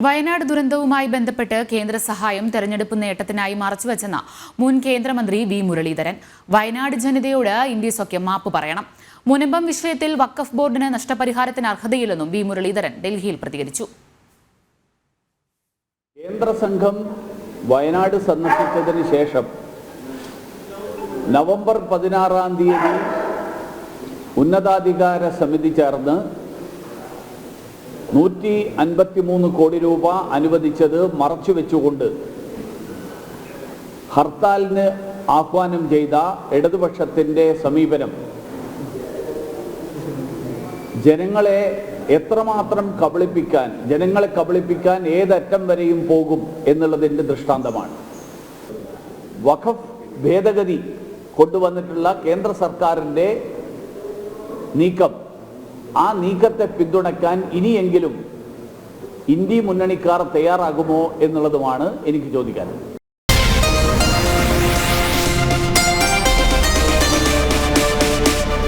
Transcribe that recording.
വയനാട് ദുരന്തവുമായി ബന്ധപ്പെട്ട് കേന്ദ്ര സഹായം തെരഞ്ഞെടുപ്പ് നേട്ടത്തിനായി മറച്ചുവെച്ചെന്ന മുൻ കേന്ദ്രമന്ത്രി വി മുരളീധരൻ. വയനാട് ജനതയോട് ഇന്ത്യ സഖ്യം മാപ്പ് പറയണം. മുനമ്പം വിഷയത്തിൽ വഖഫ് ബോർഡിന് നഷ്ടപരിഹാരത്തിന് അർഹതയില്ലെന്നും വി മുരളീധരൻ ഡൽഹിയിൽ പ്രതികരിച്ചു. കേന്ദ്ര സംഘം വയനാട് സന്ദർശിച്ചതിന് ശേഷം നവംബർ 16-ാം തീയതി ഉന്നതാധികാര സമിതി ചേർന്ന് 153 കോടി രൂപ അനുവദിച്ചത് മറച്ചുവെച്ചുകൊണ്ട് ഹർത്താലിന് ആഹ്വാനം ചെയ്ത ഇടതുപക്ഷത്തിൻ്റെ സമീപനം ജനങ്ങളെ എത്രമാത്രം ജനങ്ങളെ കബളിപ്പിക്കാൻ ഏതറ്റം വരെയും പോകും എന്നുള്ളതിൻ്റെ ദൃഷ്ടാന്തമാണ്. വഖഫ് ഭേദഗതി കൊണ്ടുവന്നിട്ടുള്ള കേന്ദ്ര സർക്കാരിൻ്റെ നീക്കം, ആ നീക്കത്തെ പിന്തുണയ്ക്കാൻ ഇനിയെങ്കിലും ഇന്ത്യ മുന്നണിക്കാർ തയ്യാറാകുമോ എന്നുള്ളതുമാണ് എനിക്ക് ചോദിക്കാനുള്ളത്.